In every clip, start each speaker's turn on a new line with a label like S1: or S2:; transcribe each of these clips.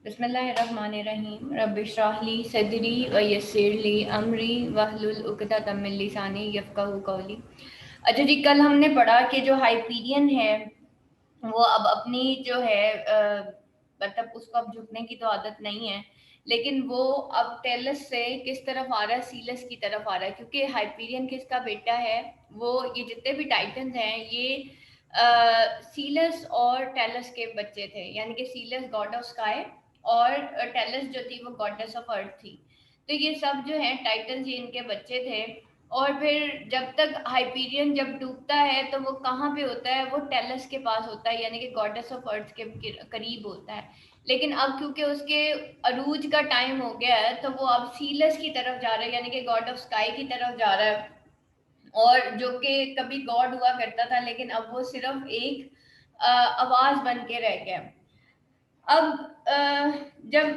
S1: बिस्मिल्लाहिर्रहमानिर्रहीम रब्बिश्रह ली सदरी व यस्सिर ली अमरी वहलुल उक़दतम मिन लिसानी यफ़क़हू क़ौली। अच्छा जी, कल हमने पढ़ा कि जो हाइपीरियन है वो अब अपनी जो है मतलब उसको अब झुकने की तो आदत नहीं है, लेकिन वो अब टेलस से किस तरफ आ रहा है, सीलस की तरफ आ रहा है, क्योंकि हाइपीरियन किसका बेटा है। वो ये जितने भी टाइटन्स हैं ये सीलस और टेलस के बच्चे थे, यानी कि सीलस गॉड ऑफ स्काई और टेलस जो थी वो गॉडेस ऑफ अर्थ थी। तो ये सब जो है टाइटन्स ये इनके बच्चे थे। और फिर जब तक हाइपीरियन जब डूबता है तो वो कहाँ पे होता है, वो टेलस के पास होता है, यानी कि गॉडेस ऑफ अर्थ के करीब होता है। लेकिन अब क्योंकि उसके अरूज का टाइम हो गया है तो वो अब सीलस की तरफ जा रहा है, यानी कि गॉड ऑफ स्काई की तरफ जा रहा है। और जो कि कभी गॉड हुआ करता था, लेकिन अब वो सिर्फ एक आवाज बन के रह गया। अब जब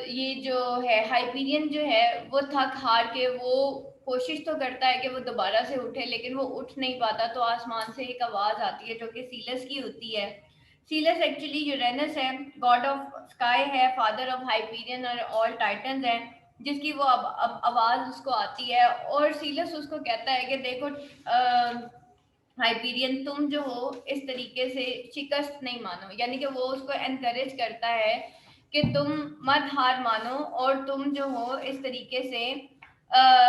S1: ये जो है हाइपीरियन जो है वो थक हार के वो कोशिश तो करता है कि वो दोबारा से उठे, लेकिन वो उठ नहीं पाता। तो आसमान से एक आवाज आती है जो कि सीलस की होती है। सीलस एक्चुअली यूरेनस है, गॉड ऑफ स्काई है, फादर ऑफ हाइपीरियन और ऑल टाइटन्स है, जिसकी वो अब आवाज उसको आती है। और सीलस उसको कहता है कि देखो हाइपीरियन, तुम जो हो इस तरीके से शिकस्त नहीं मानो, यानी कि वो उसको एनकरेज करता है कि तुम मत हार मानो और तुम जो हो इस तरीके से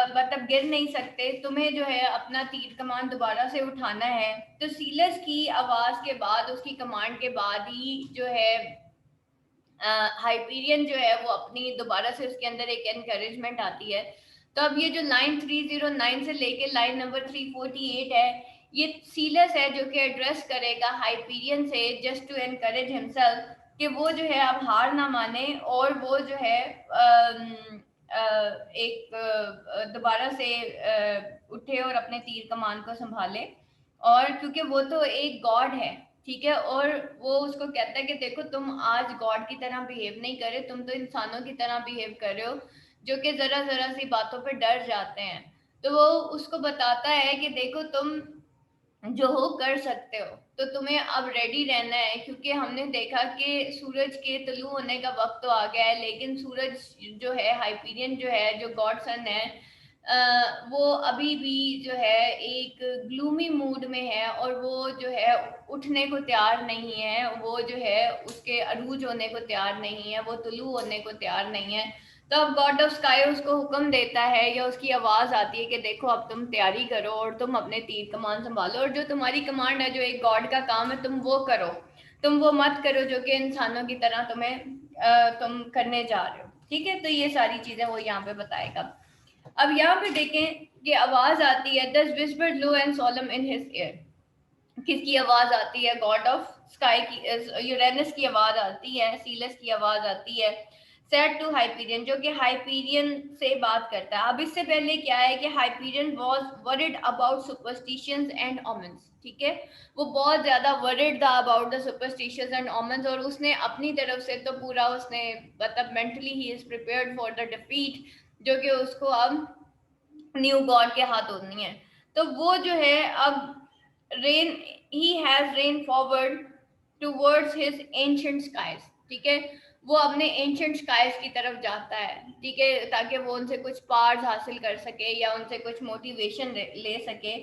S1: मतलब गिर नहीं सकते, तुम्हें जो है अपना तीर कमान दोबारा से उठाना है। तो सीलस की आवाज के बाद, उसकी कमांड के बाद ही जो है हाइपीरियन जो है वो अपनी दोबारा से उसके अंदर एक एनकरेजमेंट आती है। तो अब ये जो लाइन 309 से लेके लाइन नंबर 348 है, ये सीलस है जो कि एड्रेस करेगा हाइपीरियन से जस्ट टू एनकरेज हिमसेल्फ, कि वो जो है अब हार ना माने और वो जो है एक दोबारा से उठे और अपने तीर कमान को संभाले। और क्योंकि वो तो एक गॉड है, ठीक है, और वो उसको कहता है कि देखो तुम आज गॉड की तरह बिहेव नहीं करे, तुम तो इंसानों की तरह बिहेव कर रहे हो जो कि जरा जरा सी बातों पे डर जाते हैं। तो वो उसको बताता है कि देखो तुम जो हो कर सकते हो, तो तुम्हें अब रेडी रहना है, क्योंकि हमने देखा कि सूरज के तुलू होने का वक्त तो आ गया है, लेकिन सूरज जो है हाइपीरियन जो है जो गॉड सन है वो अभी भी जो है एक ग्लूमी मूड में है और वो जो है उठने को तैयार नहीं है, वो जो है उसके अरूज होने को तैयार नहीं है, वो तुलू होने को तैयार नहीं है। तो अब गॉड ऑफ स्काई उसको हुक्म देता है या उसकी आवाज आती है कि देखो अब तुम तैयारी करो और तुम अपने तीर कमान संभालो, और जो तुम्हारी कमांड है, जो एक गॉड का काम है, तुम वो करो। तुम वो मत करो जो कि इंसानों की तरह तुम करने जा रहे हो। ठीक है, तो ये सारी चीजें वो यहाँ पे बताएगा। अब यहाँ पे देखें कि आवाज आती है, thus whispered low and solemn in his ear. किसकी आवाज आती है? गॉड ऑफ स्काई की, यूरेनस की आवाज आती है, सीलस की आवाज आती है। सेड टू हाइपीरियन, जो कि हाइपीरियन से बात करता है। अब इससे पहले क्या है कि Hyperion was worried about superstitions and omens, ठीक है, वो बहुत ज्यादा वरिड था about the superstitions and omens, और उसने अपनी तरफ से तो पूरा उसने मतलब mentally he is prepared for the defeat, जो कि उसको अब न्यू गॉड के हाथ होनी है। तो वो जो है अब rain he has rain forward towards his ancient skies, ठीक है, वो अपने एंशिएंट स्काइज की तरफ जाता है, ठीक है, ताकि वो उनसे कुछ पार्स हासिल कर सके या उनसे कुछ मोटिवेशन ले सके।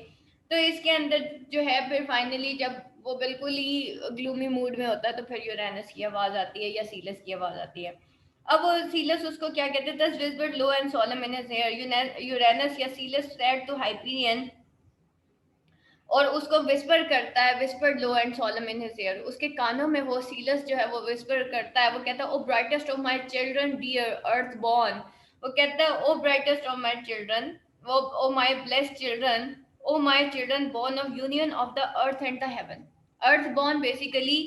S1: तो इसके अंदर जो है फिर फाइनली जब वो बिल्कुल ही ग्लूमी मूड में होता है तो फिर यूरेनस की आवाज आती है या सीलस की आवाज आती है। अब वो सीलस उसको क्या कहते हैं, thus whispered low and solemn in his ear, Uranus या सीलस सेड टू हाइपीरियन, और उसको विस्पर करता है, whispered low and solemn in his ear, उसके कानों में वो सीलस जो है वो विस्पर करता है। वो कहता है, O brightest of my children dear earth born, वो कहता है O brightest of my children, वो O my blessed children, O my children born of union of the earth and the heaven. Earth born basically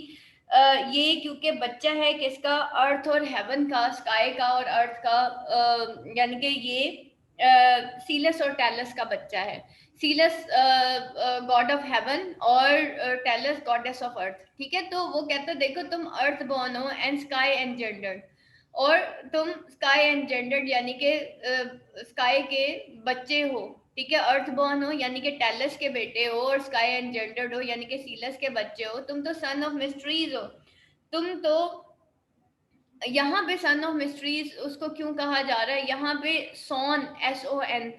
S1: ये क्योंकि बच्चा है किसका, अर्थ और हेवन का, स्काई का और अर्थ का, यानी कि ये सीलस और टैलस का बच्चा है। सीलस गॉड ऑफ हेवन और टेलस गॉडेस ऑफ अर्थ, ठीक है। तो वो कहता है देखो तुम अर्थ बॉर्न हो एंड स्काई एनजेंडर्ड, और तुम स्काई एनजेंडर्ड यानी कि स्काई के बच्चे हो, ठीक है, अर्थ बॉर्न हो यानी कि टेलस के बेटे हो, और स्काई एनजेंडर्ड हो यानी कि सीलस के बच्चे हो। तुम तो सन ऑफ मिस्ट्रीज हो, तुम तो यहाँ पे सन ऑफ मिस्ट्रीज उसको क्यों कहा जा रहा है? यहाँ पे सॉन, SON,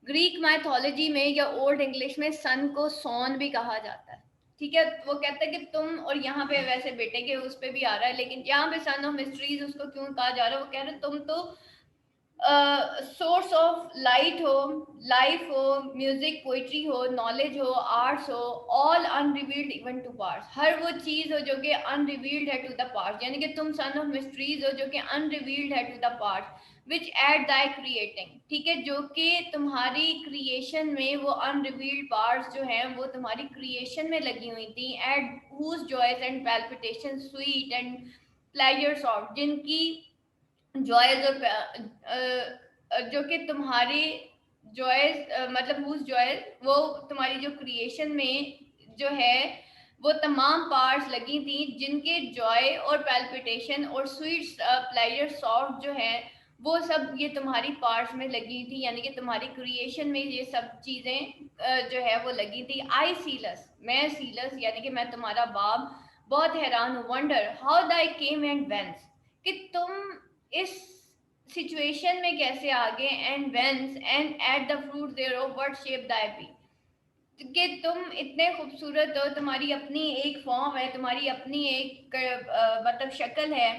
S1: ग्रीक माइथोलॉजी में या ओल्ड इंग्लिश में सन को सॉन भी कहा जाता है। ठीक है, वो कहता है कि तुम, और यहाँ पे वैसे बेटे के उस पे भी आ रहा है, लेकिन यहाँ पे सन ऑफ मिस्ट्रीज उसको क्यों कहा जा रहा है? वो कह रहे तुम तो सोर्स ऑफ लाइट हो, लाइफ हो, म्यूजिक, पोइट्री हो, नॉलेज हो, आर्ट्स हो, all unrevealed even to parts, हर वो चीज हो जो कि अनरिवील्ड है टू द पार्ट्स, यानी कि तुम सन ऑफ मिस्ट्रीज हो जो कि अनरिवील्ड है to the parts which at thy creating. ठीक है, जो कि तुम्हारी क्रिएशन में वो अनरिवील्ड पार्ट्स जो हैं वो तुम्हारी क्रिएशन में लगी हुई थी, at whose joys and palpitation sweet and pleasures of, जिनकी जॉयज और जो कि तुम्हारी जॉयज मतलब हुज जॉयज, वो तुम्हारी जो क्रिएशन में जो है वो तमाम पार्ट्स लगी थी, जिनके जॉय और पैल्पिटेशन और स्वीट प्लेजर सॉफ्ट जो है वो सब ये तुम्हारी पार्ट्स में लगी थी, यानी कि तुम्हारी क्रिएशन में ये सब चीजें जो है वो लगी थी। आई सीलस, मैं सीलस यानी कि मैं तुम्हारा बाप, बहुत हैरान हूँ, wonder how thy came and whence, कि तुम इस सिचुएशन में कैसे आ गए, and whence and at the fruit there of what shape thy be, कि तुम इतने खूबसूरत हो, तुम्हारी अपनी एक फॉर्म है, तुम्हारी अपनी एक मतलब शक्ल है,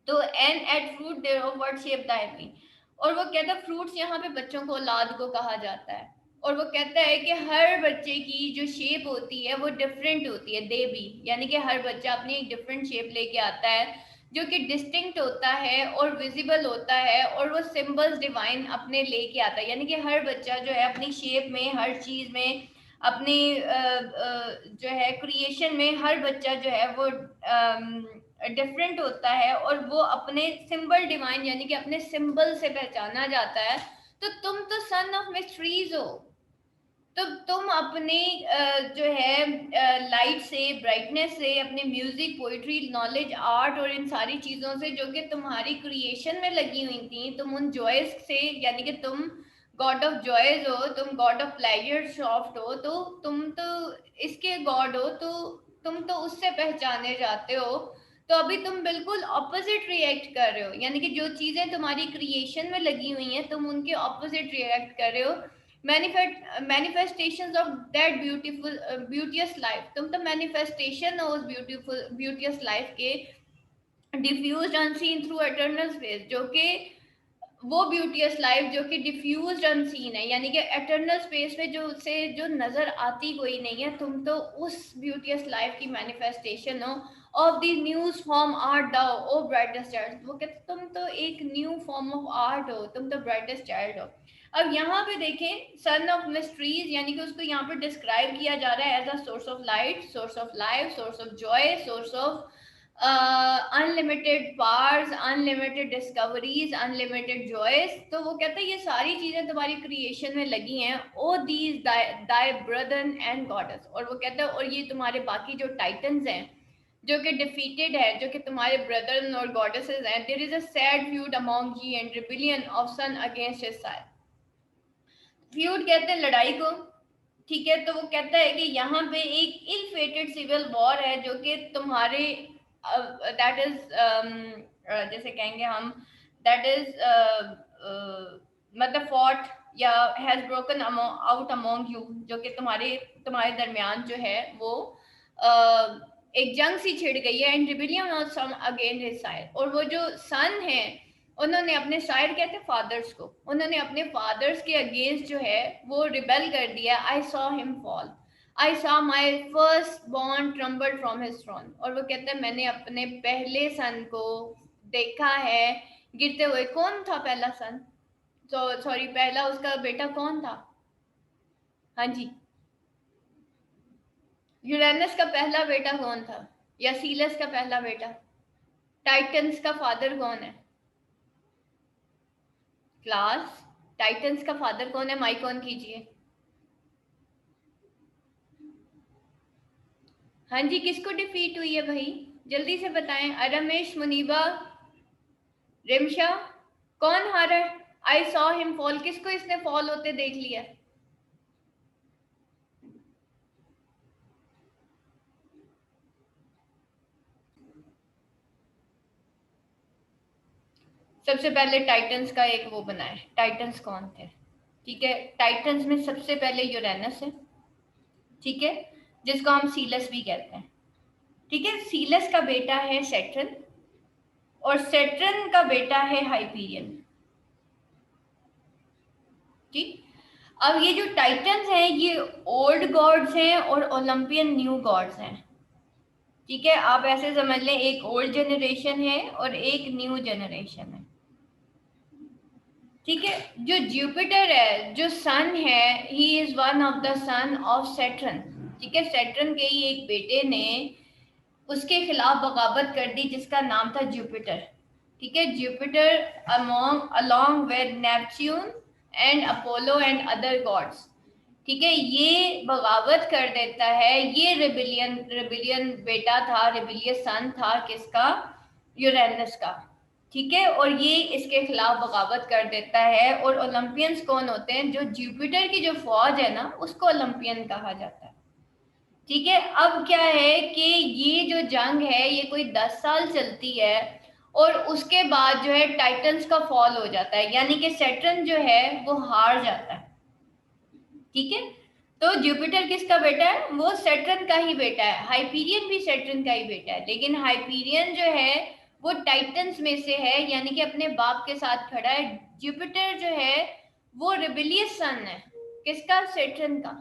S1: तो and at fruit there of what shape thy be. और वो कहता है फ्रूट्स यहाँ पे बच्चों को, औलाद को कहा जाता है, और वो कहता है कि हर बच्चे की जो शेप होती है वो डिफरेंट होती है, दे भी, यानी कि हर बच्चा अपनी एक डिफरेंट शेप लेके आता है जो कि डिस्टिंक्ट होता है और विजिबल होता है, और वो सिंबल्स डिवाइन अपने लेके आता है, यानी कि हर बच्चा जो है अपनी शेप में, हर चीज में, अपनी जो है क्रिएशन में, हर बच्चा जो है वो डिफरेंट होता है, और वो अपने सिंबल डिवाइन यानी कि अपने सिंबल से पहचाना जाता है। तो तुम तो सन ऑफ मिस्ट्रीज हो, तो तुम अपने जो है लाइट से, ब्राइटनेस से, अपने म्यूजिक, पोइट्री, नॉलेज, आर्ट और इन सारी चीजों से जो कि तुम्हारी क्रिएशन में लगी हुई थी, तुम उन जॉयज से, यानी कि तुम गॉड ऑफ जॉयज हो, तुम गॉड ऑफ प्लेजर सॉफ्ट हो, तो तुम तो इसके गॉड हो, तो तुम तो उससे पहचाने जाते हो। तो अभी तुम बिल्कुल ऑपोजिट रिएक्ट कर रहे हो, यानी कि जो चीजें तुम्हारी क्रिएशन में लगी हुई हैं तुम उनके ऑपोजिट रिएक्ट कर रहे हो। Manifestations of that beautiful ब्यूटियस life, तुम तो मैनिफेस्टेशन हो उस ब्यूटीफुल ब्यूटियस लाइफ के, diffused unseen through eternal space, जो कि वो ब्यूटियस लाइफ जो कि डिफ्यूज्ड अनसीन है, यानी कि एटर्नल स्पेस में जो से जो नजर आती कोई नहीं है, तुम तो उस ब्यूटियस लाइफ की मैनिफेस्टेशन हो। Of the news form art the O brightest child, वो कहते तुम तो एक न्यू फॉर्म ऑफ आर्ट हो, तुम तो ब्राइटेस्ट चाइल्ड हो। अब यहाँ पे देखें सन ऑफ मिस्ट्रीज, यानी कि उसको यहाँ पे डिस्क्राइब किया जा रहा है as a source of light, source of life, source of joy, source of unlimited powers, unlimited discoveries, unlimited joys. तो वो कहता है ये सारी चीजें तुम्हारी क्रिएशन में लगी हैं, O these thy brother and goddess, और वो कहता है और ये तुम्हारे बाकी जो टाइटन्स हैं जो कि डिफीटेड है, जो कि तुम्हारे ब्रदर और गॉडेसेस हैं, there is a sad feud among ye and rebellion of son against his side. Feud कहते हैं लड़ाई को, ठीक है, तो वो कहता है कि यहाँ पे एक इल फेटेड सिविल वॉर है जो कि तुम्हारे दैट इज जैसे कहेंगे हम, दैट इज मतलब फॉट या has broken out among you, जो कि तुम्हारे तुम्हारे दरमियान जो है वो एक जंग सी छिड़ गई है, and rebellion of some against his side, और वो जो सन है उन्होंने अपने शायर कहते हैं फादर्स को, उन्होंने अपने फादर्स के अगेंस्ट जो है वो रिबेल कर दिया। I saw him fall, I saw my first born tumble from his throne, और वो कहते हैं मैंने अपने पहले सन को देखा है गिरते हुए। कौन था पहला सन? तो सॉरी, पहला उसका बेटा कौन था? हाँ जी, यूरेनस का पहला बेटा कौन था, या सीलस का पहला बेटा? टाइटन्स का फादर कौन है? क्लास, टाइटन्स का फादर कौन है? माइक ऑन कीजिए। हाँ जी, किसको डिफीट हुई है भाई, जल्दी से बताएं। अरमेश, मुनीबा, रिमशा, कौन हारा है? आई सॉ हिम फॉल, किसको इसने फॉल होते देख लिया? सबसे पहले टाइटन्स का एक वो बना है, टाइटन्स कौन थे? ठीक है, टाइटन्स में सबसे पहले यूरेनस है, ठीक है, जिसको हम सीलस भी कहते हैं। ठीक है, सीलस का बेटा है सैटर्न, और सैटर्न का बेटा है हाइपीरियन। ठीक, अब ये जो टाइटन्स हैं ये ओल्ड गॉड्स हैं और ओलंपियन न्यू गॉड्स हैं। ठीक है, आप ऐसे समझ लें, एक ओल्ड जनरेशन है और एक न्यू जनरेशन है। ठीक है, जो जुपिटर है, जो सन है, he is one of the son of Saturn. ठीक है, सैटर्न के ही एक बेटे ने उसके खिलाफ बगावत कर दी जिसका नाम था जुपिटर। ठीक है, Jupiter along with Neptune and Apollo and other gods. ठीक है, ये बगावत कर देता है, ये रिबिलियन रिबिलियन बेटा था, रिबिलियस सन था किसका? यूरेनस का। ठीक है, और ये इसके खिलाफ बगावत कर देता है। और ओलंपियंस कौन होते हैं? जो जुपिटर की जो फौज है ना, उसको ओलंपियन कहा जाता है। ठीक है, अब क्या है कि ये जो जंग है ये कोई 10 साल चलती है, और उसके बाद जो है टाइटन्स का फॉल हो जाता है, यानी कि सैटर्न जो है वो हार जाता है। ठीक है, तो जुपिटर किसका बेटा है? वो सैटर्न का ही बेटा है। हाइपीरियन भी सैटर्न का ही बेटा है, लेकिन हाइपीरियन जो है वो टाइटन्स में से है, यानी कि अपने बाप के साथ खड़ा है। जुपिटर जो है वो रिबिलियस सन है, किसका? सैटर्न का।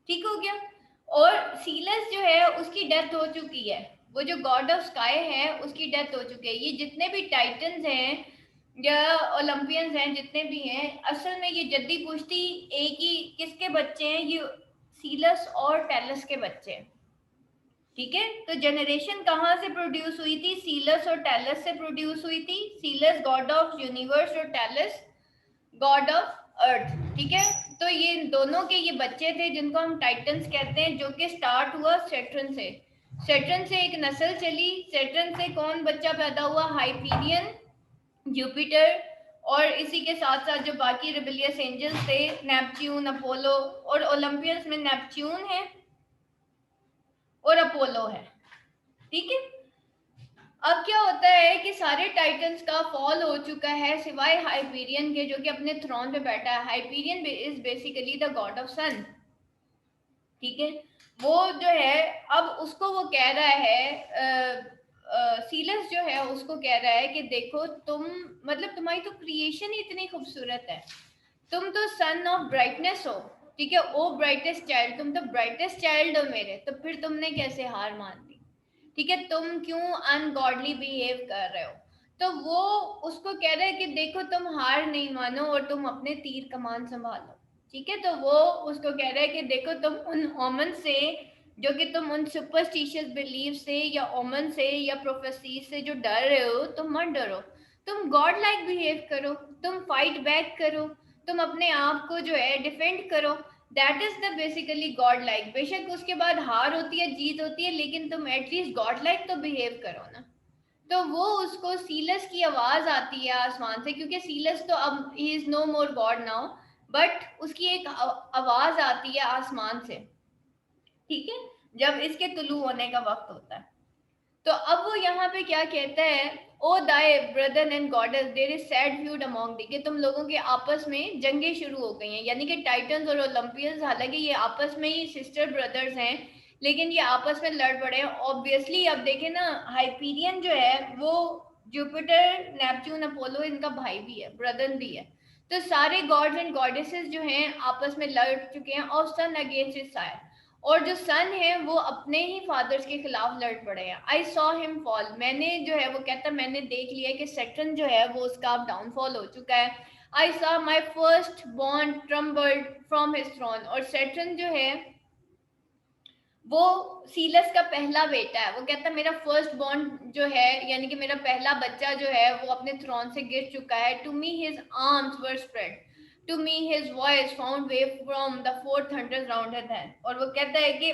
S1: ठीक हो गया। और सीलस जो है उसकी डेथ हो चुकी है, वो जो गॉड ऑफ स्काई है उसकी डेथ हो चुकी है। ये जितने भी टाइटन्स हैं या ओलंपियंस हैं, जितने भी हैं, असल में ये जद्दी पुश्ती एक ही किसके बच्चे हैं? ये सीलस और टैलस के बच्चे हैं। ठीक है, तो जनरेशन कहाँ से प्रोड्यूस हुई थी? सीलस और टैलस से प्रोड्यूस हुई थी। सीलस गॉड ऑफ यूनिवर्स और टैलस गॉड ऑफ अर्थ। ठीक है, तो ये दोनों के ये बच्चे थे जिनको हम टाइटन्स कहते हैं, जो कि स्टार्ट हुआ सैटर्न से। सैटर्न से एक नस्ल चली। सैटर्न से कौन बच्चा पैदा हुआ? हाइपीरियन, जुपिटर, और इसी के साथ साथ जो बाकी रिबिलियस एंजल्स थे, नेपच्यून, अपोलो। और ओलंपियंस में नेपच्यून है और अपोलो है। ठीक है, अब क्या होता है कि सारे टाइटन्स का फॉल हो चुका है सिवाय हाइपीरियन के, जो कि अपने थ्रोन पे बैठा है। Hyperion is basically the god of sun. ठीक है, वो जो है अब उसको वो कह रहा है, सीलस जो है उसको कह रहा है कि देखो तुम, मतलब तुम्हारी तो क्रिएशन ही इतनी खूबसूरत है, तुम तो सन ऑफ ब्राइटनेस हो। ठीक है, ओ ब्राइटेस्ट चाइल्ड, तुम तो ब्राइटेस्ट चाइल्ड हो मेरे, तो फिर तुमने कैसे हार मान ली? ठीक है, तुम क्यों अनगॉडली बिहेव कर रहे हो? तो वो उसको कह रहा है कि देखो तुम हार नहीं मानो और तुम अपने तीर कमान संभालो। ठीक है, तो वो उसको कह रहा है कि देखो तुम उन ओमन से, जो कि तुम उन सुपरस्टिशियस बिलीफ से या ओमन से या प्रोफेसीज से जो डर रहे हो, तुम मत डरो, तुम गॉड लाइक बिहेव करो, तुम फाइट बैक करो, तुम अपने आप को जो है डिफेंड करो। That is the basically God like. बेशक उसके बाद हार होती है, जीत होती है, लेकिन तुम एटलीस्ट गॉड लाइक तो बिहेव करो ना। तो वो उसको सीलस की आवाज आती है आसमान से, क्योंकि सीलस तो अब he is no more god now, but उसकी एक आवाज आती है आसमान से। ठीक है, जब इसके तुलू होने का वक्त होता है। तो अब वो यहाँ पे क्या कहता है? O thy brother and goddess, there is sad feud among thee, कि तुम लोगों के आपस में जंगें शुरू हो गई हैं, यानी कि टाइटन्स और ओलंपियंस, हालांकि ये आपस में ही सिस्टर ब्रदर्स हैं, लेकिन ये आपस में लड़ पड़े हैं। ऑब्वियसली अब देखें ना, हाइपीरियन जो है वो जुपिटर, नेपच्यून, अपोलो, इनका भाई भी है, ब्रदर भी है। तो सारे गॉड्स एंड गॉडेसेस जो हैं आपस में लड़ चुके हैं, और सन अगेंस्ट हिज सायर। और जो सन है वो अपने ही फादर्स के खिलाफ लड़ पड़े हैं। आई सॉ हिम फॉल, मैंने जो है, वो कहता है मैंने देख लिया कि सैटर्न जो है वो उसका अब डाउनफॉल हो चुका है। I saw my first born tumbled from his throne, और सैटर्न जो है वो सीलस का पहला बेटा है। वो कहता है मेरा फर्स्ट बॉर्न जो है, यानी कि मेरा पहला बच्चा जो है, वो अपने थ्रोन से गिर चुका है। To me his arms were spread, to me his voice found way from the four thunders round his hand. और वो कहता है कि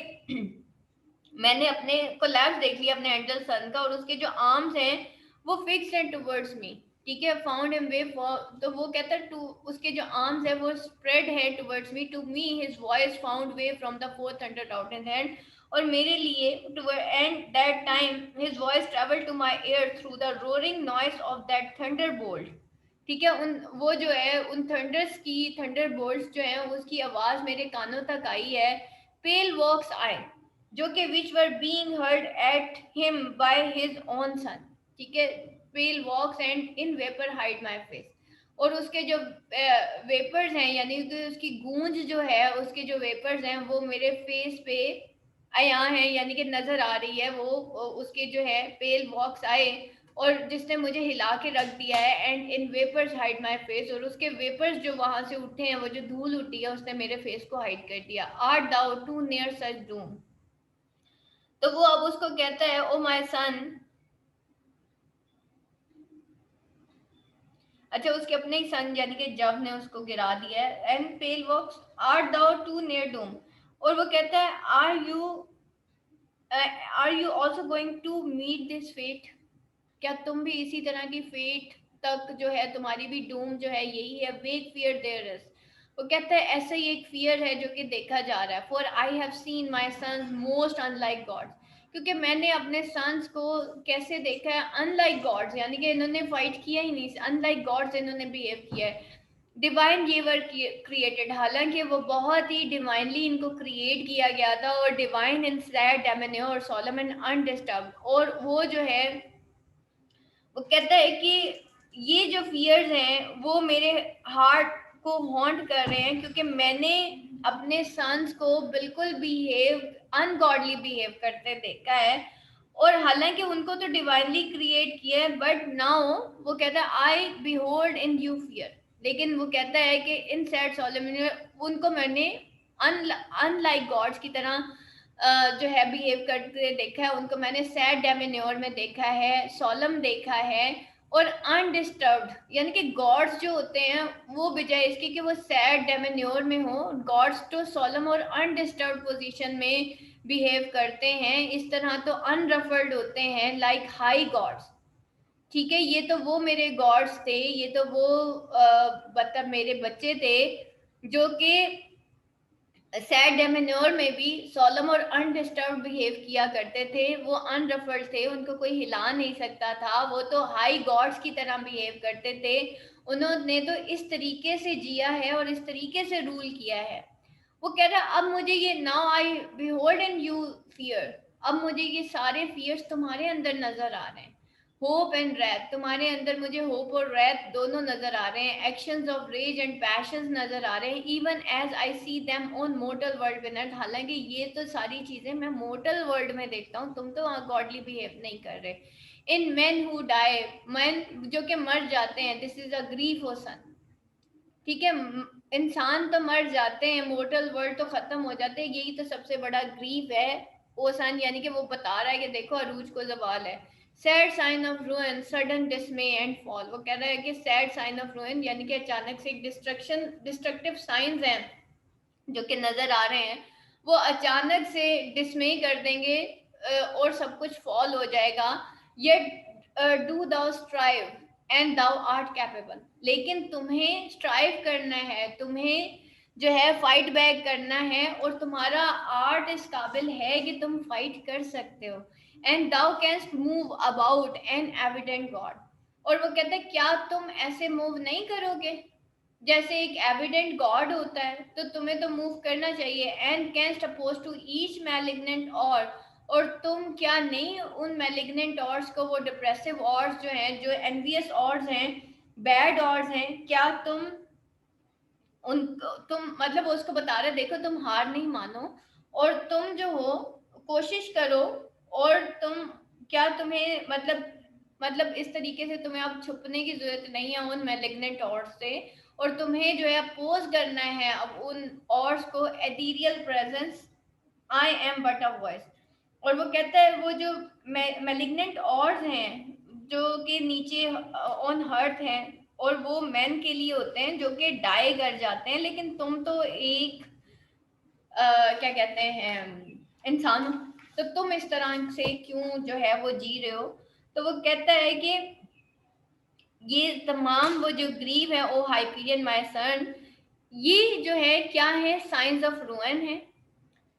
S1: मैंने अपने कोलैप्स देख लिया अपने एंजल सन का, और उसके जो आर्म्स हैं वो फिक्स्ड हैं टुवर्ड्स मी। ठीक है, फाउंड हिम वे फॉर, तो वो कहता है टू, उसके जो आर्म्स है वो स्प्रेड है towards me. To me his voice found way from the fourth thunder out in hand, और मेरे लिए and that time his voice travel to my ear through the roaring noise of that thunderbolt. ठीक है, उन वो जो है उन थंडर बोल्ट जो है उसकी आवाज मेरे कानों तक आई है। पेल वॉक्स आए जो कि which were being heard at him by his own son. ठीक है, pale wox and in vapour hide my face. और उसके जो वेपर्स हैं यानी कि उसकी गूंज जो है, उसके जो वेपर्स हैं वो मेरे फेस पे यहाँ है, यानी कि नजर आ रही है। वो उसके जो है पेल वॉक्स आए और जिसने मुझे हिला के रख दिया है। And in vapours hide my face, और उसके वेपर्स जो वहां से उठे हैं, वो जो धूल उठी है उसने मेरे फेस को हाइड कर दिया। आर्ट दाउ टू नियर सच डूम। तो वो अब उसको कहता है, ओ माय सन। अच्छा, उसके अपने ही सन यानी कि जब ने उसको गिरा दिया है। And pale wax art thou to near doom. और वो कहता है, are you also going to meet this fate? क्या तुम भी इसी तरह की फेट तक जो है, तुम्हारी भी डूम जो है यही है? वेक फियर देयर इज। वो कहता है ऐसा ही एक फियर है जो कि देखा जा रहा है। For I have seen my sons most unlike gods. क्योंकि मैंने अपने सन्स को कैसे देखा है? अनलाइक गॉड्स, यानी कि इन्होंने फाइट किया ही नहीं, अनलाइक गॉड्स इन्होंने बिहेव किया है। डिवाइन ये वर क्रिएटेड, हालांकि वो बहुत ही डिवाइनली इनको क्रिएट किया गया था। और divine in sad डोमिनियर Solomon undisturbed. और वो जो है वो कहता है कि ये जो फियर्स हैं वो मेरे हार्ट को हॉन्ट कर रहे हैं, क्योंकि मैंने अपने सन्स को बिल्कुल बिहेव अनगॉडली बिहेव करते देखा है। और हालांकि उनको तो डिवाइनली क्रिएट किया है, बट नाउ वो कहता है आई बिहोल्ड इन यू फियर। लेकिन वो कहता है कि इन सैड सोलोमन उनको मैंने अनलाइक गॉड्स की तरह जो है बिहेव करते देखा है। उनको मैंने सैड डेमिन्योर में देखा है, सोलम देखा है, और अनडिस्टर्ब्ड, यानी कि गॉड्स जो होते हैं वो बजाय इसके कि वो सैड डेमिन्योर में हो, गॉड्स तो सोलम और अनडिस्टर्ब्ड पोजीशन में बिहेव करते हैं। इस तरह तो अनरफल्ड होते हैं लाइक हाई गॉड्स। ठीक है, ये तो वो मेरे गॉड्स थे, ये तो वो मतलब मेरे बच्चे थे जो कि सैड डेमिन्योर में भी सोलम और अनडिस्टर्ब बिहेव किया करते थे। वो अनरफल्ड थे, उनको कोई हिला नहीं सकता था। वो तो हाई गॉड्स की तरह बिहेव करते थे। उन्होंने तो इस तरीके से जिया है और इस तरीके से रूल किया है। वो कह रहा अब मुझे ये now I behold in you fear. अब मुझे ये सारे फियर्स तुम्हारे अंदर नजर आ रहे हैं। होप एंड रैथ, तुम्हारे अंदर मुझे होप और रैथ दोनों नजर आ रहे हैं। Actions of rage and passions नजर आ रहे हैं। Even as I see them on mortal world winner, हालांकि ये तो सारी चीजें मैं मोर्टल वर्ल्ड में देखता हूँ, तुम तो वहाँ गॉडली बिहेव नहीं कर रहे। In man who die, man जो कि मर जाते हैं, this is a grief O son. ठीक है, इंसान तो मर जाते हैं, मोर्टल वर्ल्ड तो खत्म हो जाते हैं, यही तो सबसे बड़ा ग्रीफ है ओसान। यानी कि वो बता रहा है कि देखो अरूज को जवाल है। Sad sign of ruin sudden dismay and fall. वो कह रहा है कि सैड साइन ऑफ रूइन यानी कि अचानक से डिस्ट्रक्टिव साइंस हैं जो कि नजर आ रहे हैं, वो अचानक से डिसमे कर देंगे और सब कुछ फॉल हो जाएगा। Yet do thou strive and thou art capable. लेकिन तुम्हें स्ट्राइव करना है, तुम्हें जो है फाइट बैक करना है, और तुम्हारा आर्ट इस काबिल है कि तुम फाइट कर सकते हो। And thou canst move about an evident god. और वो कहते हैं क्या तुम ऐसे मूव नहीं करोगे जैसे एक एविडेंट गॉड होता है? तो तुम्हें तो मूव करना चाहिए। And canst oppose to each malignant और तुम क्या नहीं उन मैलिग्नेंट ऑर्स को, वो डिप्रेसिव ऑर्स जो हैं, जो एनवियस ऑर्स हैं, बैड ऑर्स हैं, क्या उन तुम मतलब उसको बता रहे देखो तुम हार नहीं मानो, और तुम जो हो कोशिश करो। और तुम क्या तुम्हें मतलब इस तरीके से तुम्हें अब छुपने की जरूरत नहीं है उन मैलिग्नेंट ऑर्स से। और तुम्हें जो है अपोज करना है अब उन ऑर्स को। Ethereal presence I am but a voice. और वो कहता है वो जो मैलिग्नेंट ऑर्स हैं जो कि नीचे ऑन हर्थ हैं, और वो मैन के लिए होते हैं जो कि डाई कर जाते हैं, लेकिन तुम तो एक क्या कहते हैं इंसान हो, तो तुम इस तरह से क्यों जो है वो जी रहे हो? तो वो कहता है कि ये तमाम वो जो ग्रीव है, ओ हाइपीरियन माय सन, ये जो है क्या है? साइंस ऑफ रूइन है।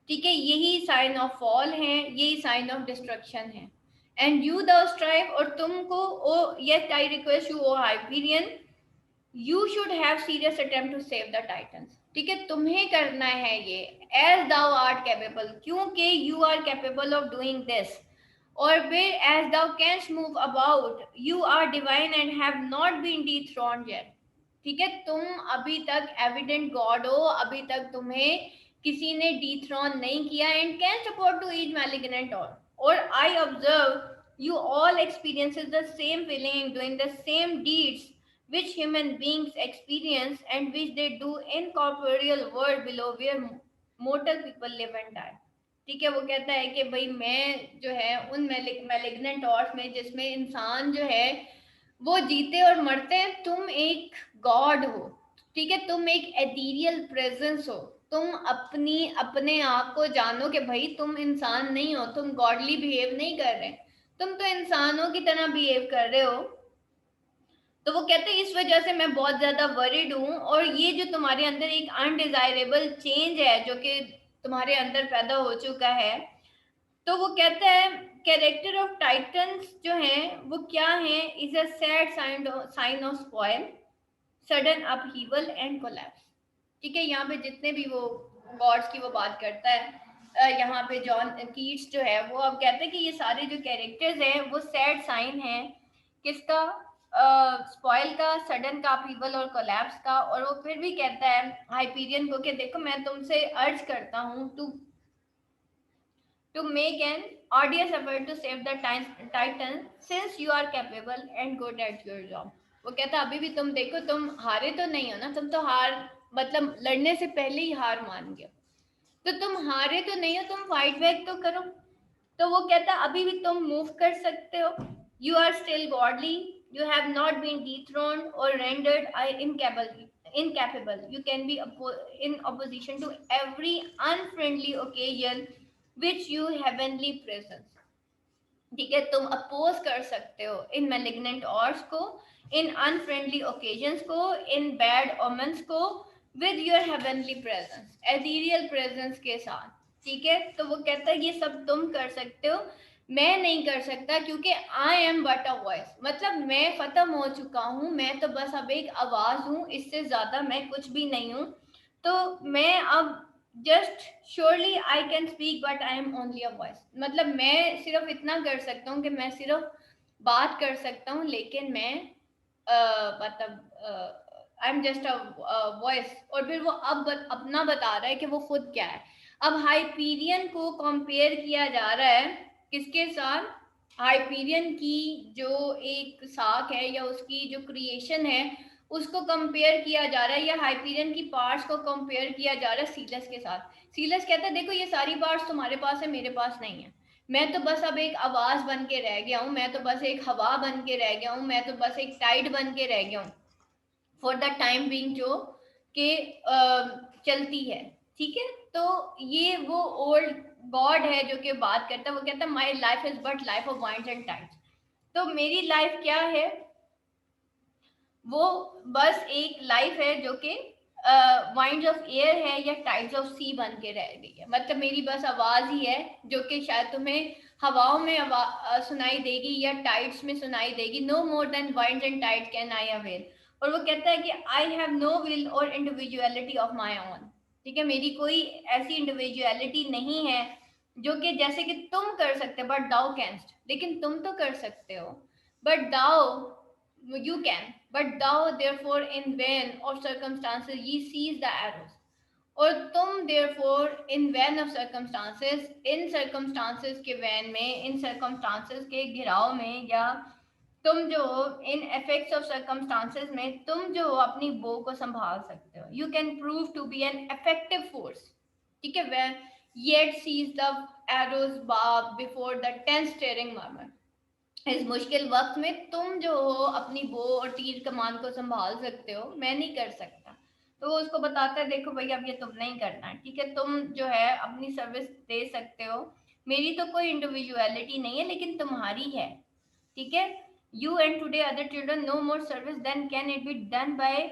S1: ठीक है, यही साइन ऑफ फॉल है, यही साइन ऑफ डिस्ट्रक्शन है। एंड यू द स्ट्राइव, और तुमको, O yes I request you O Hyperion, you should have serious attempt to save the Titans. ठीक है, तुम्हें करना है ये, एज दाउ आर्ट कैपेबल, क्योंकि you are capable of doing this. और फिर as thou canst move about, you are divine and have not been dethroned yet. ठीक है, तुम अभी तक एविडेंट गॉड हो, अभी तक तुम्हें किसी ने डिथ्रोन नहीं किया, and can support to each malignant और I observe you all experiences the same feeling doing the same deeds which human beings experience and which they do in corporeal world below where mortal people live and die। ठीक है, वो कहता है कि भाई मैं जो है उन मैलिग्नेंट ऑर्स में जिसमें इंसान जो है वो जीते और मरते हैं, तुम एक गॉड हो। ठीक है, तुम एक एथीरियल प्रेजेंस हो, तुम अपने आप को जानो कि भाई तुम इंसान नहीं हो, तुम गॉडली बिहेव नहीं कर रहे, तुम तो इंसानों की तरह बिहेव कर रहे हो। तो वो कहते हैं इस वजह से मैं बहुत ज्यादा वरीड हूँ, और ये जो तुम्हारे अंदर एक अनडिजायरेबल चेंज है जो कि तुम्हारे अंदर पैदा हो चुका है। तो वो कहता है कैरेक्टर ऑफ टाइटन्स जो है वो क्या है, is a sad sign of spoil, sudden upheaval and collapse. ठीक है, यहाँ पे जितने भी वो गॉड्स की वो बात करता है, यहाँ पे जॉन कीट्स जो है वो अब कहते हैं कि ये सारे जो कैरेक्टर्स हैं वो सैड साइन है किसका, स्पॉइल का, सडन का, अपहीवल और कोलैप्स का। और वो फिर भी कहता है हाइपीरियन को कि देखो मैं तुमसे अर्ज करता हूँ to make an audience effort to save the titan since you are capable and good at your job। वो कहता है अभी भी तुम देखो, तुम हारे तो नहीं हो ना, तुम तो हार मतलब लड़ने से पहले ही हार मान गए, तो तुम हारे तो नहीं हो, तुम फाइट बैक तो करो। तो वो कहता है अभी भी तुम मूव कर सकते हो, you are still godly, you have not been dethroned or rendered incapable, you can be in opposition to every unfriendly occasion which you heavenly presence। ठीक है, तुम अपोज कर सकते हो इन मैलिग्नेंट ऑर्स को, इन अनफ्रेंडली ओकेजन्स को, इन बैड ओमेंस को, with your heavenly presence, ethereal presence के साथ। ठीक है, तो वो कहता है ये सब तुम कर सकते हो, मैं नहीं कर सकता, क्योंकि I am but a voice, मतलब मैं खत्म हो चुका हूँ, मैं तो बस अब एक आवाज हूँ, इससे ज्यादा मैं कुछ भी नहीं हूँ। तो मैं अब just surely I can speak but I am only a voice, मतलब मैं सिर्फ इतना कर सकता हूँ कि मैं सिर्फ बात कर सकता हूँ, लेकिन मैं मतलब I am just a voice. और फिर वो अब अपना बता रहा है कि वो खुद क्या है। अब हाइपीरियन को कंपेयर किया जा रहा है किसके साथ, हाइपीरियन की जो एक साख है या उसकी जो क्रिएशन है उसको कंपेयर किया जा रहा है, या हाइपीरियन की पार्ट्स को कंपेयर किया जा रहा है सीलस के साथ। सीलस कहता है देखो ये सारी पार्ट्स तुम्हारे पास है, मेरे पास नहीं है, मैं तो बस अब एक आवाज बन के रह गया हूँ, मैं तो बस एक हवा बन के रह गया हूँ, मैं तो बस एक टाइड बन के रह गया हूँ फॉर द टाइम बीइंग, जो कि चलती है। ठीक है, तो ये वो ओल्ड गॉड है जो कि बात करता है, वो कहता है my life is but life of winds and tides. तो मेरी लाइफ क्या है, वो बस एक लाइफ है जो कि वाइंड्स ऑफ एयर है या टाइड्स ऑफ सी बन के रह गई है, मतलब मेरी बस आवाज ही है जो कि शायद तुम्हें हवाओं में सुनाई देगी या टाइड्स में सुनाई देगी। No more than winds and tide can I avail. और वो कहता है कि आई हैव नो विल और इंडिविजुअलिटी ऑफ माई ओन। ठीक है, मेरी कोई ऐसी इंडिविजुअलिटी नहीं है जो कि जैसे कि तुम कर सकते हो, बट दाउ कैंस्ट, लेकिन तुम तो कर सकते हो, but thou you can, but thou therefore in vain of circumstances ye seize the arrows। और तुम therefore in vain of circumstances, in circumstances के वैन में, इन circumstances के घिराव में, या तुम जो इन effects of circumstances में तुम जो अपनी बो को संभाल सकते हो, you can prove to be an effective force। ठीक है, where yet seize the arrows barb before the tense staring murmur। इस मुश्किल वक्त में तुम जो हो अपनी बो और तीर कमान को संभाल सकते हो, मैं नहीं कर सकता। तो वो उसको बताता है देखो भैया अब ये तुम नहीं करना है, ठीक है, तुम जो है अपनी सर्विस दे सकते हो, मेरी तो कोई इंडिविजुअलिटी नहीं है लेकिन तुम्हारी है। ठीक है, you and today other children no more service then can it be done by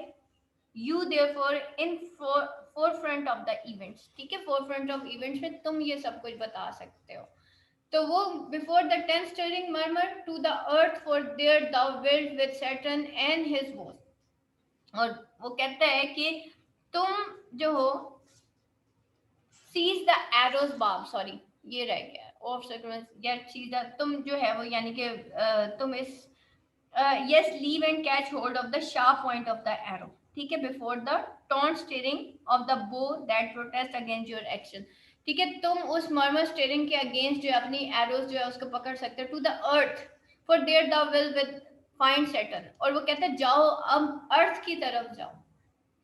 S1: you therefore in forefront of the events, ठीक है, फोरफ्रंट ऑफ इवेंट्स में तुम ये सब कुछ बता सकते हो। तो वो before the tenth stirring murmur to the earth for there the wild with Saturn and his was, और वो कहता है कि तुम जो हो सीज द एरोस बाब, सॉरी ये रह गया of sequence, get seize the, तुम जो है वो यानी कि तुम इस yes leave and catch hold of the sharp point of the arrow, ठीक है, before the taunt steering of the bow that protest against your action, ठीक है, तुम उस murmur steering के against जो अपनी arrows जो है उसको पकड़ सकते हो, to the earth for there thou will with find Saturn, और वो कहते हैं जाओ अब अर्थ की तरफ जाओ,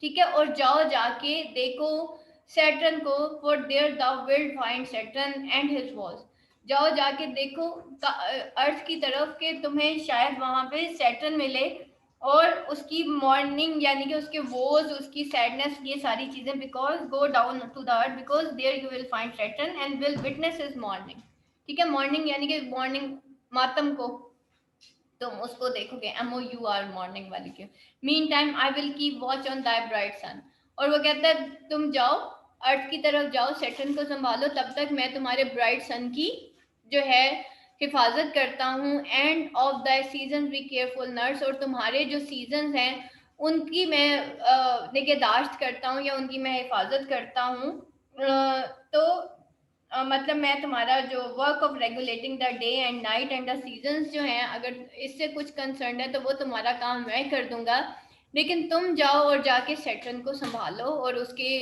S1: ठीक है, और जाओ जाके देखो सैटर्न को, for there the will find Saturn and his walls, जाओ जाके देखो अर्थ की तरफ के तुम्हें शायद वहां पे सैटर्न मिले और उसकी मॉर्निंग यानी कि उसके वोज, उसकी सैडनेस, ये सारी चीजें, because go down to the earth because there you will find Saturn and will witness his mourning, ठीक है, मॉर्निंग यानी कि मॉर्निंग मातम को तुम उसको देखोगे, MOUR मॉर्निंग वाली के, mean time I will keep watch on thy bright sun, और वो कहता है तुम जाओ अर्थ की तरफ जाओ, सैटर्न को संभालो, तब तक मैं तुम्हारे ब्राइट सन की जो है हिफाजत करता हूँ, end of the season be careful nurse, और तुम्हारे जो सीजन हैं उनकी मैं निगहदाश्त करता हूँ या उनकी मैं हिफाजत करता हूँ, तो मतलब मैं तुम्हारा जो work of regulating the day and night and the seasons जो हैं, अगर इससे कुछ कंसर्न है तो वो तुम्हारा काम मैं कर दूंगा, लेकिन तुम जाओ और जाके सैटर्न को संभालो और उसके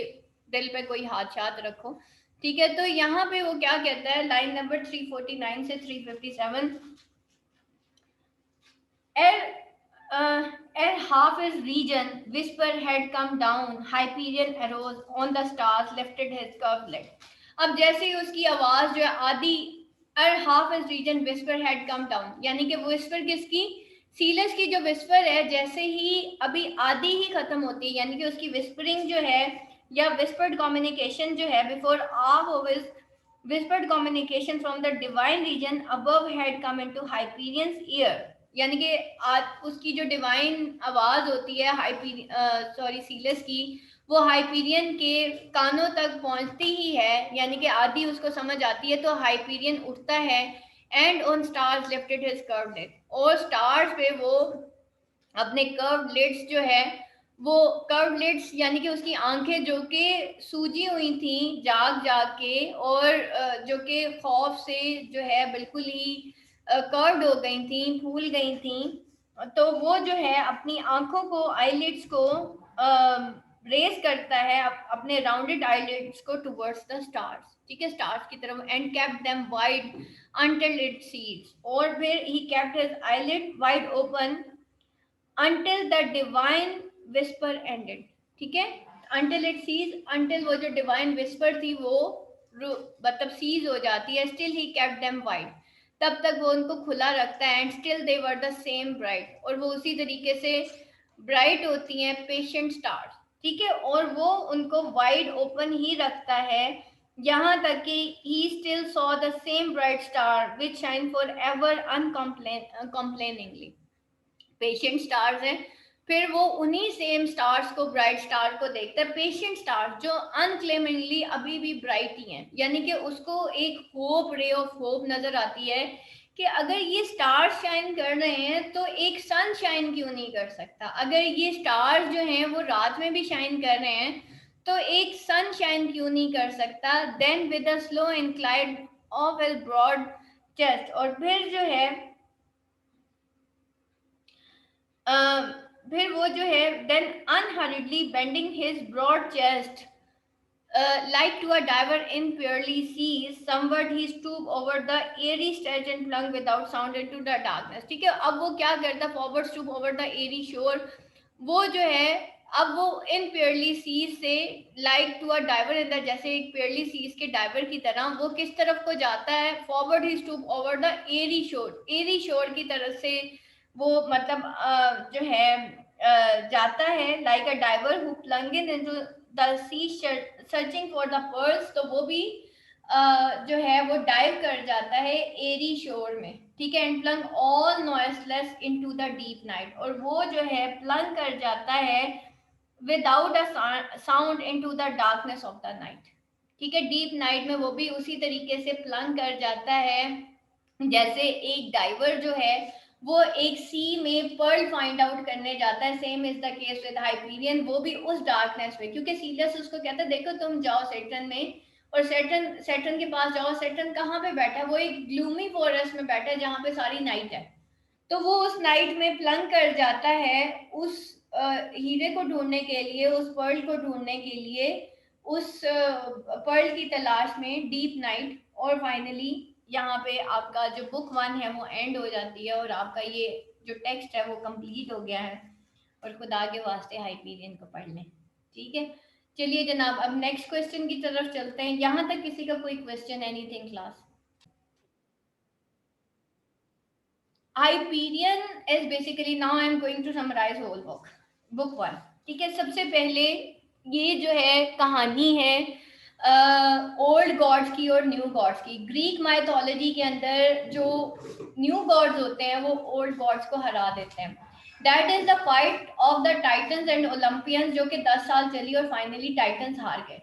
S1: दिल पे कोई हाथ शात रखो, ठीक है। तो यहाँ पे वो क्या कहता है, लाइन नंबर 349 से 357, ere half his region whisper had come down, Hyperion arose on the stars, lifted his curved leg. अब जैसे ही उसकी आवाज जो है आधी, ere half his region whisper had come down, यानी कि whisper किसकी, सीलस की जो विस्पर है, जैसे ही अभी आधी ही खत्म होती है, यानी कि उसकी विस्परिंग जो है या विस्पर्ड कम्युनिकेशन जो है, before half of his whispered communication from the divine region above had come into Hyperion's ear, यानी कि आज उसकी जो डिवाइन आवाज होती है सीलस की, वो हाइपीरियन के कानों तक पहुंचती ही है, यानी कि आधी उसको समझ आती है, तो हाइपीरियन उठता है, and on stars lifted his curved lid, और स्टार्स पे वो अपने कर्व्ड लिड्स जो है, वो कर्व्ड लिड्स यानी कि उसकी आंखें जो कि सूजी हुई थी जाग जाग के, और जो कि खौफ से जो है बिल्कुल ही कर्व्ड हो गई थी, फूल गई थी, तो वो जो है अपनी आंखों को, आईलिड्स को रेस करता है, अपने राउंडेड आईलिड्स को टुवर्ड्स द स्टार्स, ठीक है, स्टार्स की तरफ, and kept them wide until it sees, और फिर he kept his eyelid wide open until the divine whisper ended, ठीक है, until it sees, until वो जो divine whisper थी वो मतलब सीज हो जाती है, still he kept them wide, तब तक वो उनको खुला रखता है, and still they were the same bright, और वो उसी तरीके से ब्राइट होती हैं पेशेंट स्टार्स, ठीक है, और वो उनको वाइड ओपन ही रखता है, यहाँ तक कि he still saw the same bright star which shine forever uncomplainingly, patient stars हैं, फिर वो उन्हीं सेम स्टार्स को, ब्राइट स्टार को देखता है, पेशेंट स्टार जो अनक्लेमिंगली अभी भी ब्राइट ही हैं, यानी कि उसको एक होप, रे ऑफ होप नजर आती है कि अगर ये स्टार्स शाइन कर रहे हैं तो एक सन शाइन क्यों नहीं कर सकता, अगर ये स्टार्स जो हैं वो रात में भी शाइन कर रहे हैं तो एक सन शाइन क्यों नहीं कर सकता, then with a slow inclined of his broad chest, और फिर जो है फिर वो जो है then unhurriedly bending his broad chest like to a diver in pearly seas, somewhat he stooped over the airy stretch and flung without sound into the darkness, ठीक है, अब वो क्या करता, forward stoop over the airy shore, वो जो है अब वो इन पेयरली सीज से like to a diver in the, जैसे एक पेयरली सीज के डाइवर की तरह वो किस तरफ को जाता है, forward he stoop over the airy shore, airy शोर की तरफ से वो मतलब जो है जाता है, like a diver who plunged into the sea searching for the pearls, तो वो भी जो है वो डाइव कर जाता है एरी शोर में, ठीक है, and plunge all noiseless into the deep night, और वो जो है प्लंग कर जाता है without a sound into the darkness of the night. ठीक है, डीप नाइट में वो भी उसी तरीके से प्लंग कर जाता है जैसे एक डाइवर जो है वो एक सी में पर्ल फाइंड आउट करने जाता है। Same is the case with Hyperion, वो भी उस डार्कनेस में, क्योंकि सीरियस उसको कहता है देखो तुम जाओ सेटन में, और सेटन सेटन के पास जाओ। सेटन कहाँ पे बैठा है? वो एक ग्लूमी फॉरेस्ट में बैठा है जहाँ पे सारी नाइट है। तो वो उस नाइट में प्लंग कर जाता है उस हीरे को ढूंढने के लिए, उस पर्ल को ढूंढने के लिए, उस पर्ल की तलाश में, डीप नाइट। और फाइनली यहाँ पे आपका जो बुक 1 है वो एंड हो जाती है, और आपका ये जो टेक्स्ट है वो कंप्लीट हो गया है। और खुदा के वास्ते हाइपीरियन को पढ़ लें। ठीक है, चलिए जनाब, अब नेक्स्ट क्वेश्चन की तरफ चलते हैं। यहाँ तक किसी का कोई question, anything class? Hyperion is basically, now I am going to summarize whole book, book 1। ठीक है, सबसे पहले ये जो है कहानी है ओल्ड गॉड्स की और न्यू गॉड्स की। ग्रीक माइथोलॉजी के अंदर जो न्यू गॉड्स होते हैं वो ओल्ड गॉड्स को हरा देते हैं। That is the fight of the titans and Olympians, जो कि 10 साल चली और फाइनली टाइटन्स हार गए।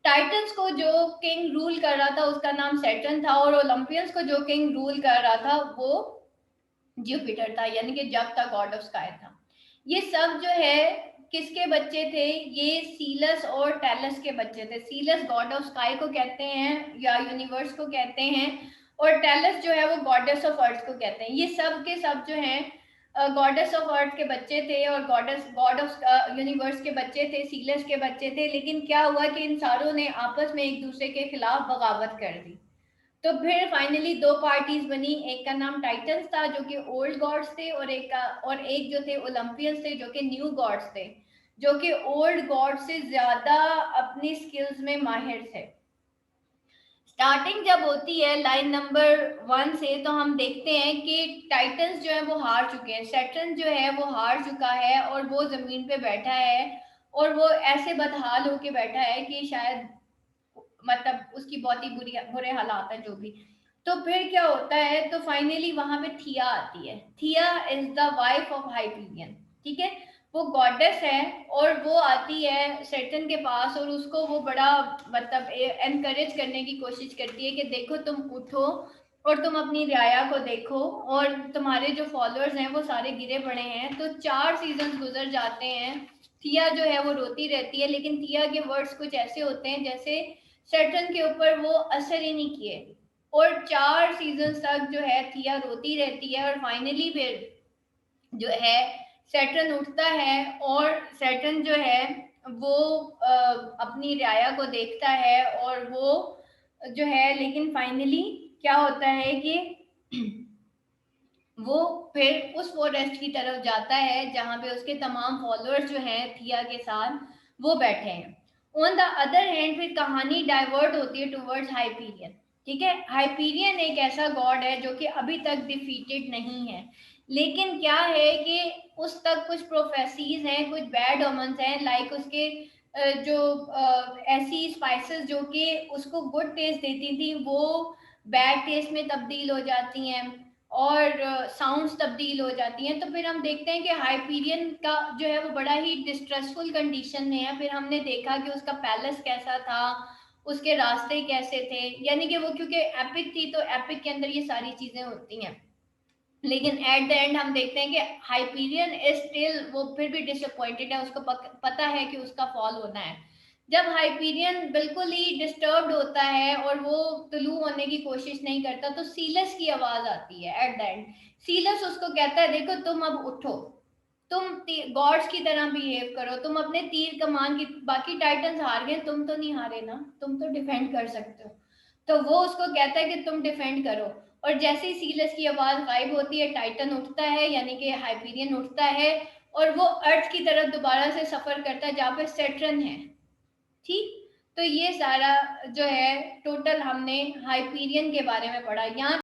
S1: टाइटन्स को जो किंग रूल कर रहा था उसका नाम सैटर्न था, और ओलंपियंस को जो किंग रूल कर रहा था वो जुपिटर था, यानी कि जब था गॉड ऑफ स्काई था। ये सब जो है किसके बच्चे थे? ये सीलस और टैलस के बच्चे थे। सीलस गॉड ऑफ स्काई को कहते हैं या यूनिवर्स को कहते हैं, और टैलस जो है वो गॉडेस ऑफ अर्थ को कहते हैं। ये सब के सब जो हैं गॉडेस ऑफ अर्थ के बच्चे थे और गॉड ऑफ यूनिवर्स के बच्चे थे, सीलस के बच्चे थे। लेकिन क्या हुआ कि इन सारों ने आपस में एक दूसरे के खिलाफ बगावत कर दी। तो फिर फाइनली दो पार्टीज बनी, एक का नाम टाइटन्स था जो कि ओल्ड गॉड्स थे, और एक जो थे ओलंपियंस थे जो कि न्यू गॉड्स थे, जो कि ओल्ड गॉड से ज्यादा अपनी स्किल्स में माहिर थे। स्टार्टिंग जब होती है लाइन नंबर 1 से, तो हम देखते हैं कि टाइटन्स जो है वो हार चुके हैं। सैटर्न जो है वो हार चुका है और वो जमीन पे बैठा है, और वो ऐसे बदहाल होके बैठा है कि शायद मतलब उसकी बहुत ही बुरे हालात हैं जो भी। तो फिर क्या होता है, तो फाइनली वहां पे थिया आती है। थिया is the wife of Hyperion. ठीक है, वो गॉडेस है, और वो आती है सेटन के पास, और उसको वो बड़ा मतलब एनकरेज करने की कोशिश करती है कि देखो तुम उठो और तुम अपनी रियाया को देखो, और तुम्हारे जो फॉलोअर्स हैं वो सारे गिरे पड़े हैं। तो 4 सीजन गुजर जाते हैं, थिया जो है वो रोती रहती है, लेकिन थिया के वर्ड्स कुछ ऐसे होते हैं जैसे सैटर्न के ऊपर वो असर ही नहीं किए। और 4 सीजन तक जो है थिया रोती रहती है, और फाइनली फिर जो है सैटर्न उठता है, और सैटर्न जो है वो अपनी रियाया को देखता है, और वो जो है, लेकिन फाइनली क्या होता है कि वो फिर उस फॉरेस्ट की तरफ जाता है जहां पे उसके तमाम फॉलोअर्स जो हैं थिया के साथ वो बैठे हैं। ऑन द अदर हैंड फिर कहानी डाइवर्ट होती है टुवर्ड्स हाइपीरियन। ठीक है, हाइपीरियन एक ऐसा गॉड है जो कि अभी तक डिफीटेड नहीं है, लेकिन क्या है कि उस तक कुछ प्रोफेसीज हैं, कुछ बैड ओमन्स हैं, लाइक उसके जो ऐसी स्पाइसेस जो कि उसको गुड टेस्ट देती थी वो बैड टेस्ट में तब्दील हो जाती हैं, और साउंड्स तब्दील हो जाती हैं। तो फिर हम देखते हैं कि हाइपीरियन का जो है वो बड़ा ही डिस्ट्रेसफुल कंडीशन में है। फिर हमने देखा कि उसका पैलेस कैसा था, उसके रास्ते कैसे थे, यानी कि वो क्योंकि एपिक थी तो एपिक के अंदर ये सारी चीजें होती हैं। लेकिन एट द एंड हम देखते हैं कि हाइपीरियन इज स्टिल, वो फिर भी डिसअपॉइंटेड है, उसको पता है कि उसका फॉल होना है। जब हाइपीरियन बिल्कुल ही डिस्टर्ब्ड होता है और वो तुलू होने की कोशिश नहीं करता, तो सीलस की आवाज आती है एट द एंड। सीलस उसको कहता है देखो तुम अब उठो, तुम गॉड्स की तरह बिहेव करो, तुम अपने तीर कमान की, बाकी टाइटन्स हार गए, तुम तो नहीं हारे ना, तुम तो डिफेंड कर सकते हो। तो वो उसको कहता है कि तुम डिफेंड करो। और जैसे ही सीलस की आवाज गायब होती है, टाइटन उठता है, यानी कि हाइपीरियन उठता है, और वो अर्थ की तरफ दोबारा से सफर करता है जहाँ पे सेट्रन है। ठीक, तो ये सारा जो है टोटल हमने हाइपीरियन के बारे में पढ़ा। यहाँ